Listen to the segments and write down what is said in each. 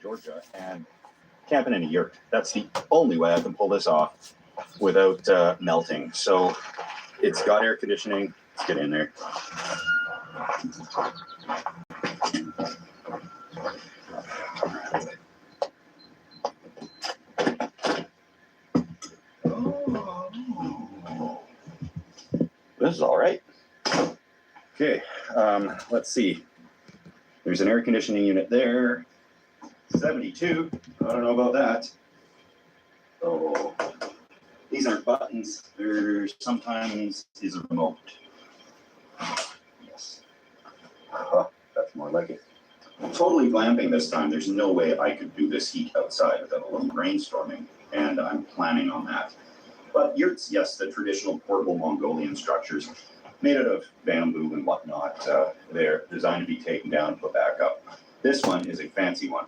Georgia, and camping in a yurt. That's the only way I can pull this off without melting. So it's got air conditioning. Let's get in there. This is all right. Okay, let's see. There's an air conditioning unit there. 72. I don't know about that. Oh, these aren't buttons. They're sometimes is a remote. Yes. That's more like it. I'm totally glamping this time. There's no way I could do this heat outside without a little brainstorming, and I'm planning on that. But yurts, yes, the traditional portable Mongolian structures made out of bamboo and whatnot. They're designed to be taken down and put back up. This one is a fancy one.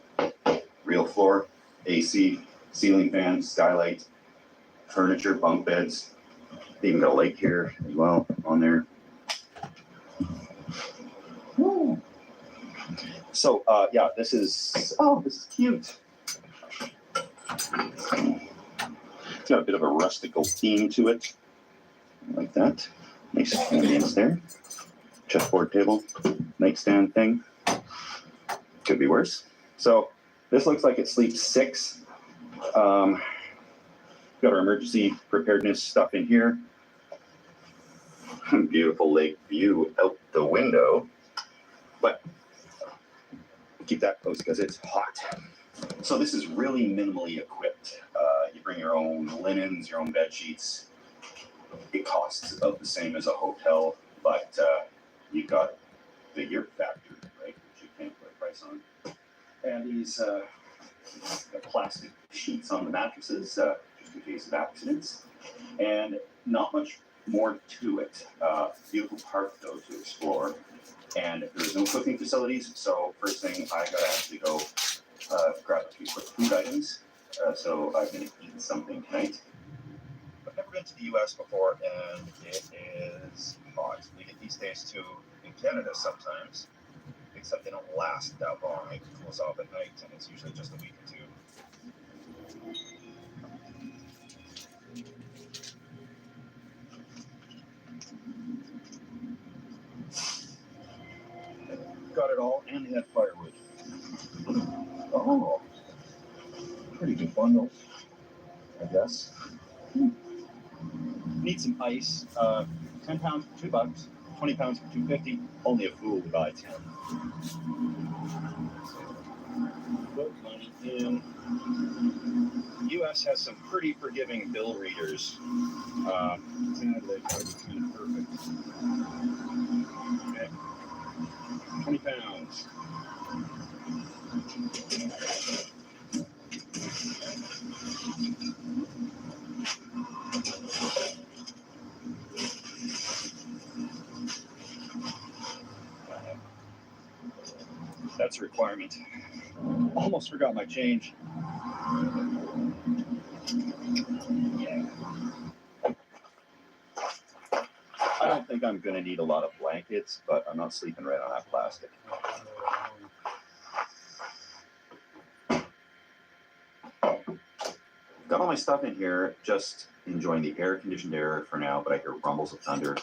Real floor, AC, ceiling fan, skylight, furniture, bunk beds. They even got a lake here as well on there. Woo. So yeah, this is cute. It's got a bit of a rustical theme to it, like that. Nice ambience there. Chessboard table, nightstand thing. Could be worse. So this looks like it sleeps 6. Got our emergency preparedness stuff in here. Beautiful lake view out the window, but keep that close because it's hot. So this is really minimally equipped. You bring your own linens, your own bed sheets. It costs about the same as a hotel, but you've got the yurt factor, right, which you can't put a price on. And these plastic sheets on the mattresses, just in case of accidents. And not much more to it. Beautiful park, though, to explore. And there's no cooking facilities, so first thing I gotta actually go grab a few quick food items. So I'm gonna eat something tonight. I've never been to the US before, and it is hot. We get these days too in Canada sometimes, except they don't last that long. It cools off at night, and it's usually just a week or 2. Got it all, and they had firewood. Oh, pretty good bundle, I guess. Need some ice. 10 pounds for $2, 20 pounds for $2.50. Only a fool would buy 10. Put money in. US has some pretty forgiving bill readers. Sadly, that would be kind of perfect. Okay. 20 pounds. That's a requirement. Almost forgot my change. Yeah. I don't think I'm going to need a lot of blankets, but I'm not sleeping right on that plastic. Got all my stuff in here, just enjoying the air-conditioned air for now, but I hear rumbles of thunder,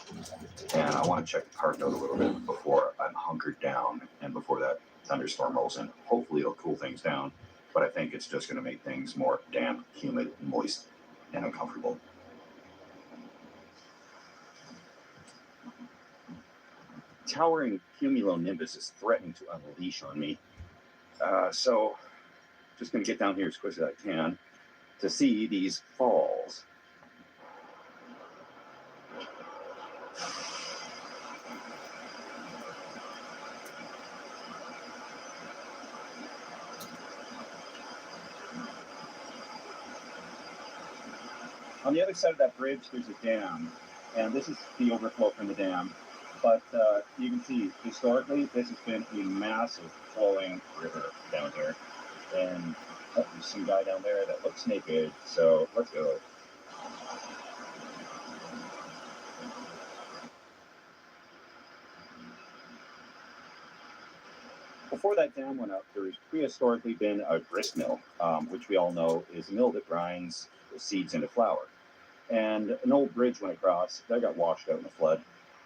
and I want to check the park out a little bit before I'm hunkered down and before that thunderstorm rolls in. Hopefully it'll cool things down, but I think it's just going to make things more damp, humid, moist, and uncomfortable. Towering cumulonimbus is threatening to unleash on me, so just going to get down here as quick as I can to see these falls. On the other side of that bridge, there's a dam, and this is the overflow from the dam. But you can see, historically, this has been a massive flowing river down here. And there's some guy down there that looks naked, so let's go. Before that dam went up, there's prehistorically been a grist mill, which we all know is a mill that grinds the seeds into flour. And an old bridge went across, that got washed out in a flood.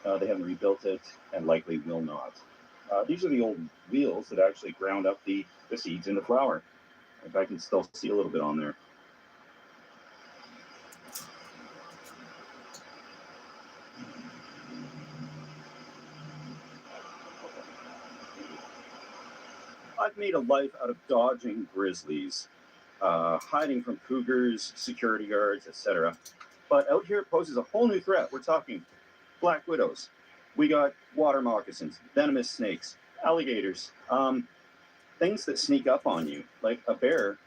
They haven't rebuilt it and likely will not. These are the old wheels that actually ground up the seeds into flour. If I can still see a little bit on there. I've made a life out of dodging grizzlies, hiding from cougars, security guards, etc. But out here it poses a whole new threat. We're talking black widows. We got water moccasins, venomous snakes, alligators, things that sneak up on you. Like a bear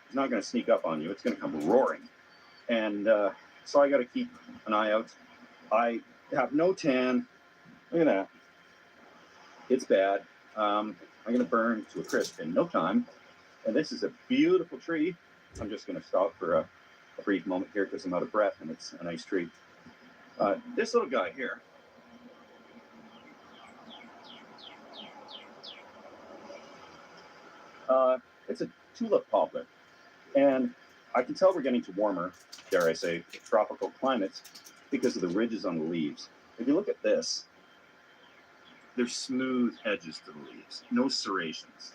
is not going to sneak up on you. It's going to come roaring. And so I got to keep an eye out. I have no tan. Look at that. It's bad. I'm going to burn to a crisp in no time. And this is a beautiful tree. I'm just going to stop for a brief moment here because I'm out of breath and it's a nice tree. This little guy here. It's a tulip poplar. And I can tell we're getting to warmer, dare I say, tropical climates because of the ridges on the leaves. If you look at this, there's smooth edges to the leaves, no serrations.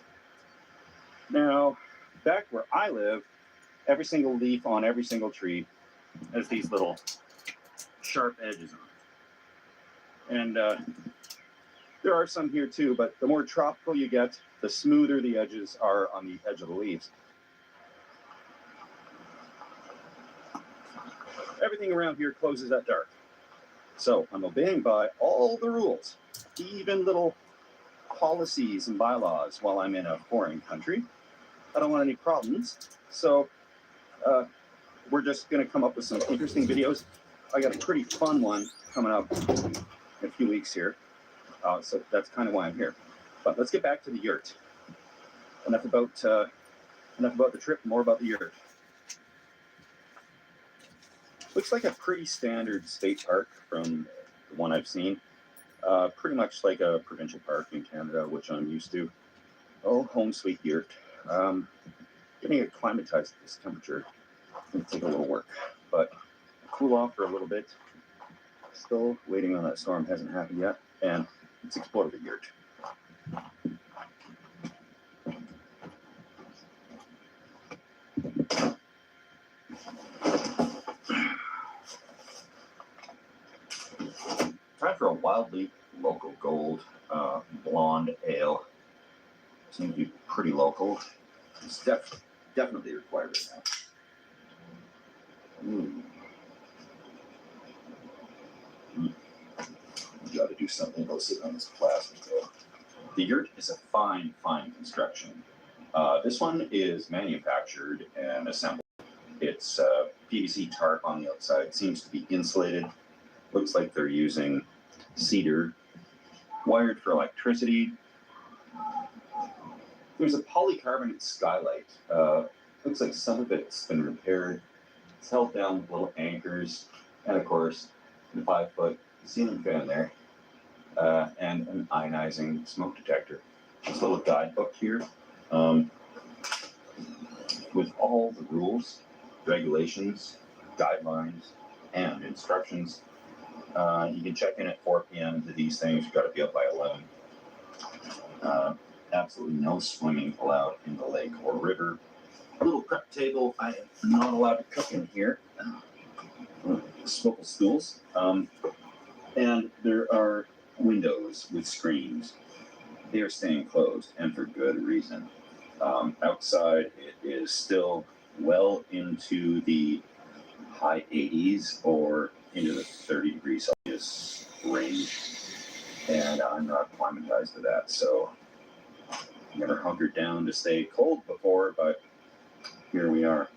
Now, back where I live, every single leaf on every single tree has these little sharp edges on it. And there are some here too, but the more tropical you get, the smoother the edges are on the edge of the leaves. Everything around here closes at dark. So I'm obeying by all the rules, even little policies and bylaws while I'm in a foreign country. I don't want any problems. So we're just going to come up with some interesting videos. I got a pretty fun one coming up in a few weeks here. So that's kind of why I'm here. But let's get back to the yurt. Enough about the trip, more about the yurt. Looks like a pretty standard state park from the one I've seen. Pretty much like a provincial park in Canada, which I'm used to. Oh, home sweet yurt. Getting acclimatized to this temperature is going to take a little work, but cool off for a little bit. Still waiting on that storm, hasn't happened yet, and let's explore the yurt. Time for a wildly local gold blonde ale. Seems to be pretty local. It's definitely required right now. Got to do something about sitting on this plastic though. The yurt is a fine construction. This one is manufactured and assembled. It's PVC tarp on the outside. Seems to be insulated. Looks like they're using cedar, wired for electricity. There's a polycarbonate skylight. Looks like some of it's been repaired. It's held down with little anchors, and of course, the 5-foot ceiling fan there, and an ionizing smoke detector. This little guidebook here, with all the rules, regulations, guidelines, and instructions. You can check in at 4 p.m. to these things. You've got to be up by 11. Absolutely no swimming allowed in the lake or river. A little prep table. I am not allowed to cook in here. Swivel stools. And there are windows with screens. They are staying closed, and for good reason. Outside, it is still well into the high 80s or into the 30 degrees Celsius range, and I'm not acclimatized to that, so never hunkered down to stay cold before, but here we are.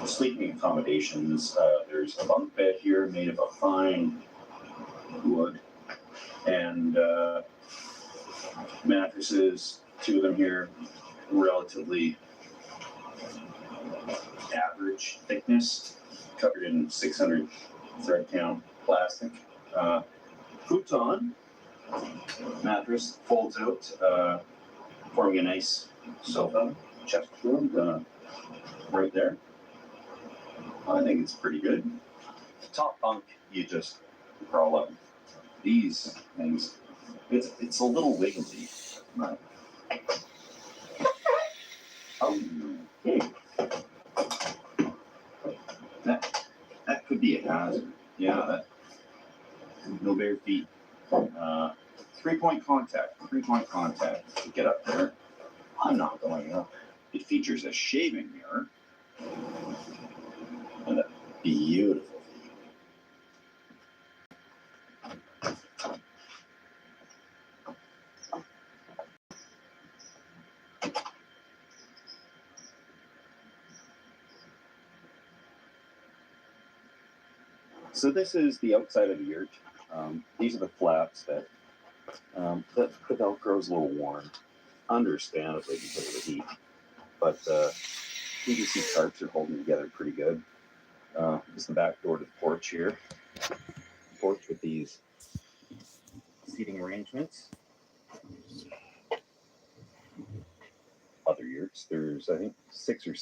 Sleeping accommodations, there's a bunk bed here made of a fine wood, and mattresses, 2 of them here, relatively average thickness, covered in 600 thread count plastic. Futon mattress folds out forming a nice sofa, Chesterfield, right there. I think it's pretty good. The top bunk, you just crawl up. These things, it's a little wiggly. Right. Oh, okay. That could be a hazard. Yeah, that. No bare feet. 3-point contact. 3-point contact to get up there. I'm not going up. It features a shaving mirror and a beautiful view. So this is the outside of the yurt. These are the flaps that the Velcro is a little worn, understandably because of the heat. But PVC tarps are holding together pretty good. This is the back door to the porch here. Porch with these seating arrangements. Other yurts, there's I think 6 or